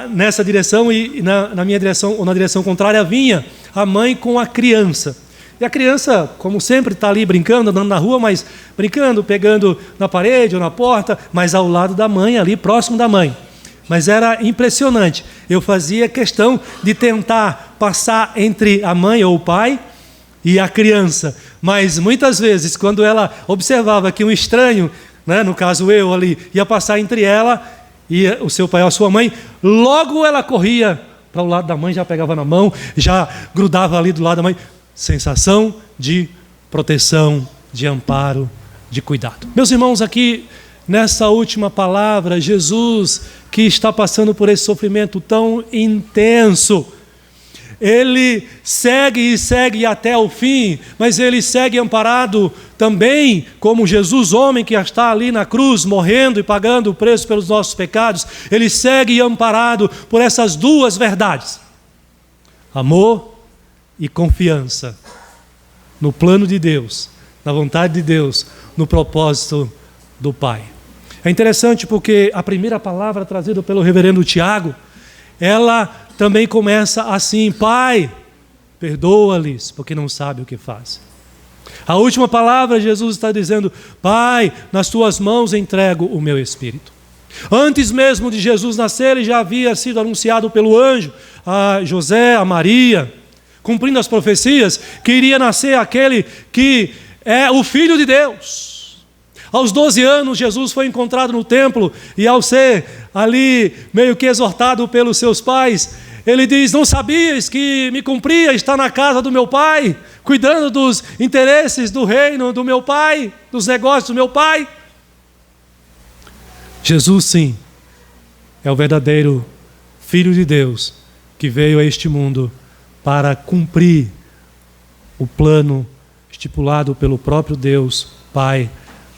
nessa direção e na minha direção, ou na direção contrária, vinha a mãe com a criança. E a criança, como sempre, está ali brincando, andando na rua, mas brincando, pegando na parede ou na porta, mas ao lado da mãe, ali próximo da mãe. Mas era impressionante. Eu fazia questão de tentar passar entre a mãe ou o pai e a criança. Mas muitas vezes, quando ela observava que um estranho, né, no caso eu ali, ia passar entre ela e o seu pai ou a sua mãe, logo ela corria para o lado da mãe, já pegava na mão, já grudava ali do lado da mãe. Sensação de proteção, de amparo, de cuidado. Meus irmãos, aqui nessa última palavra, Jesus, que está passando por esse sofrimento tão intenso, ele segue e segue até o fim, mas ele segue amparado também, como Jesus, homem que está ali na cruz, morrendo e pagando o preço pelos nossos pecados, ele segue amparado por essas duas verdades: amor e confiança no plano de Deus, na vontade de Deus, no propósito do Pai. É interessante porque a primeira palavra trazida pelo reverendo Tiago, ela também começa assim: Pai, perdoa-lhes, porque não sabem o que fazem. A última palavra, Jesus está dizendo: Pai, nas tuas mãos entrego o meu espírito. Antes mesmo de Jesus nascer, ele já havia sido anunciado pelo anjo a José, a Maria, cumprindo as profecias, que iria nascer aquele que é o Filho de Deus. Aos 12 anos, Jesus foi encontrado no templo e, ao ser ali meio que exortado pelos seus pais, ele diz: não sabias que me cumpria estar na casa do meu pai, cuidando dos interesses do reino do meu pai, dos negócios do meu pai? Jesus, sim, é o verdadeiro Filho de Deus que veio a este mundo para cumprir o plano estipulado pelo próprio Deus Pai,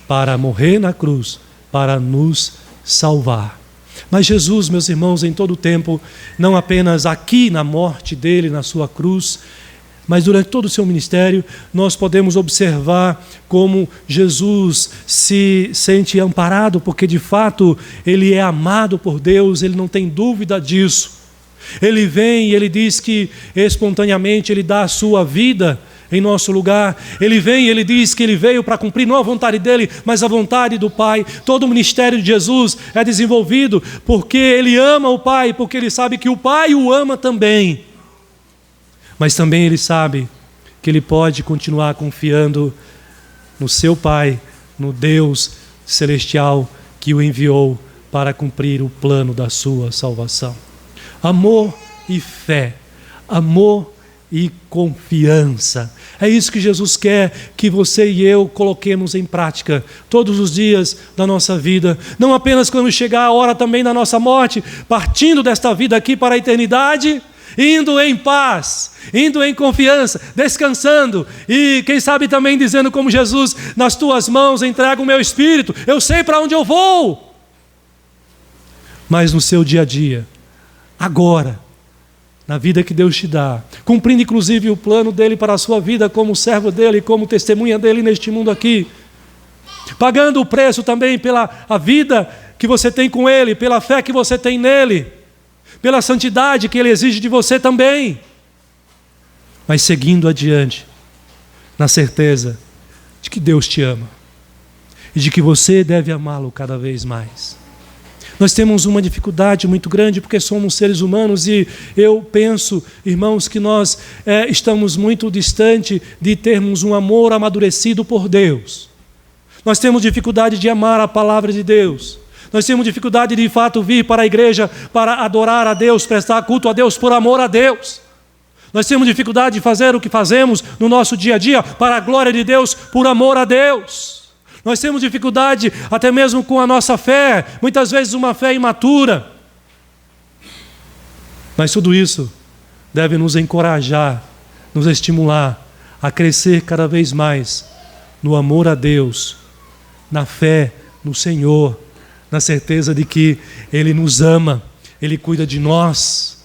para morrer na cruz, para nos salvar. Mas Jesus, meus irmãos, em todo o tempo, não apenas aqui na morte dele, na sua cruz, mas durante todo o seu ministério, nós podemos observar como Jesus se sente amparado, porque de fato ele é amado por Deus, ele não tem dúvida disso. Ele vem e ele diz que espontaneamente ele dá a sua vida em nosso lugar. Ele vem e ele diz que ele veio para cumprir não a vontade dele, mas a vontade do Pai. Todo o ministério de Jesus é desenvolvido porque ele ama o Pai, porque ele sabe que o Pai o ama também. Mas também ele sabe que ele pode continuar confiando no seu Pai, no Deus celestial que o enviou para cumprir o plano da sua salvação. Amor e fé, amor e confiança. É isso que Jesus quer que você e eu coloquemos em prática todos os dias da nossa vida. Não apenas quando chegar a hora também da nossa morte, partindo desta vida aqui para a eternidade, indo em paz, indo em confiança, descansando e quem sabe também dizendo como Jesus: nas tuas mãos entrego o meu espírito, eu sei para onde eu vou. Mas no seu dia a dia, agora, na vida que Deus te dá, cumprindo inclusive o plano dele para a sua vida como servo dele, como testemunha dele neste mundo aqui, pagando o preço também pela a vida que você tem com ele, pela fé que você tem nele, pela santidade que ele exige de você também, mas seguindo adiante, na certeza de que Deus te ama e de que você deve amá-lo cada vez mais. Nós temos uma dificuldade muito grande porque somos seres humanos e eu penso, irmãos, que nós estamos muito distante de termos um amor amadurecido por Deus. Nós temos dificuldade de amar a palavra de Deus. Nós temos dificuldade de fato vir para a igreja para adorar a Deus, prestar culto a Deus por amor a Deus. Nós temos dificuldade de fazer o que fazemos no nosso dia a dia para a glória de Deus, por amor a Deus. Nós temos dificuldade até mesmo com a nossa fé, muitas vezes uma fé imatura. Mas tudo isso deve nos encorajar, nos estimular a crescer cada vez mais no amor a Deus, na fé no Senhor, na certeza de que Ele nos ama, Ele cuida de nós.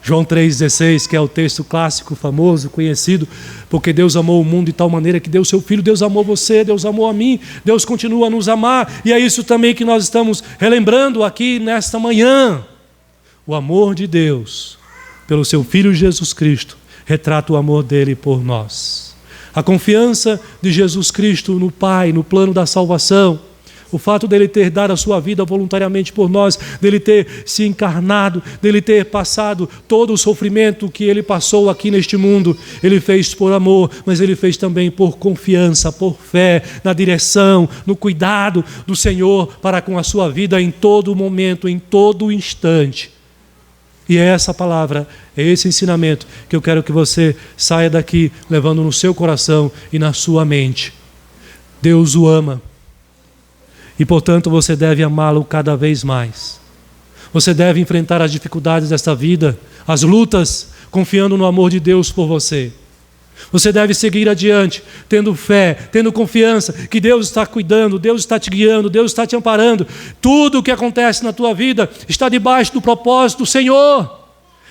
João 3,16, que é o texto clássico, famoso, conhecido, porque Deus amou o mundo de tal maneira que deu o seu Filho. Deus amou você, Deus amou a mim, Deus continua a nos amar, e é isso também que nós estamos relembrando aqui nesta manhã. O amor de Deus pelo seu Filho Jesus Cristo, retrata o amor dele por nós. A confiança de Jesus Cristo no Pai, no plano da salvação, o fato dele ter dado a sua vida voluntariamente por nós, dele ter se encarnado, dele ter passado todo o sofrimento que ele passou aqui neste mundo, ele fez por amor, mas ele fez também por confiança, por fé, na direção, no cuidado do Senhor para com a sua vida em todo momento, em todo instante. E é essa palavra, é esse ensinamento que eu quero que você saia daqui levando no seu coração e na sua mente. Deus o ama. E, portanto, você deve amá-lo cada vez mais. Você deve enfrentar as dificuldades desta vida, as lutas, confiando no amor de Deus por você. Você deve seguir adiante, tendo fé, tendo confiança que Deus está cuidando, Deus está te guiando, Deus está te amparando. Tudo o que acontece na tua vida está debaixo do propósito do Senhor.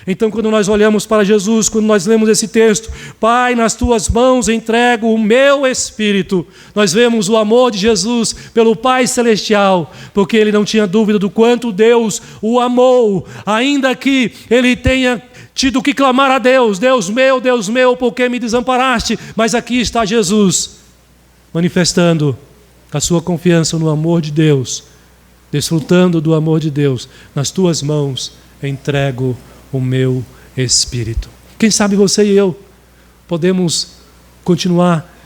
Então, quando nós olhamos para Jesus, quando nós lemos esse texto, Pai, nas tuas mãos entrego o meu espírito, nós vemos o amor de Jesus pelo Pai Celestial, porque ele não tinha dúvida do quanto Deus o amou, ainda que ele tenha tido que clamar a Deus, Deus meu, por que me desamparaste? Mas aqui está Jesus, manifestando a sua confiança no amor de Deus, desfrutando do amor de Deus. Nas tuas mãos entrego o meu espírito. Quem sabe você e eu podemos continuar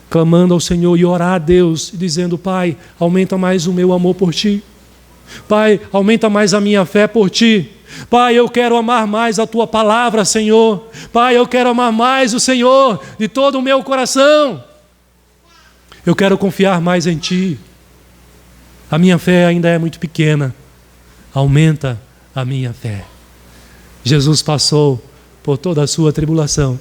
clamando ao Senhor e orar a Deus, dizendo: Pai, aumenta mais o meu amor por Ti. Pai, aumenta mais a minha fé por Ti. Pai, eu quero amar mais a Tua palavra, Senhor. Pai, eu quero amar mais o Senhor de todo o meu coração. Eu quero confiar mais em Ti. A minha fé ainda é muito pequena. Aumenta a minha fé. Jesus passou por toda a sua tribulação,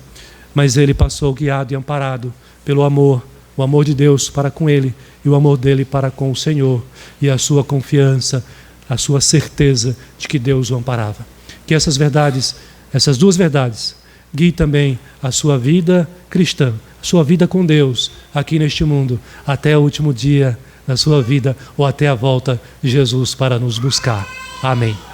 mas ele passou guiado e amparado pelo amor, o amor de Deus para com ele e o amor dele para com o Senhor, e a sua confiança, a sua certeza de que Deus o amparava. Que essas verdades, essas duas verdades, guiem também a sua vida cristã, a sua vida com Deus aqui neste mundo, até o último dia da sua vida ou até a volta de Jesus para nos buscar. Amém.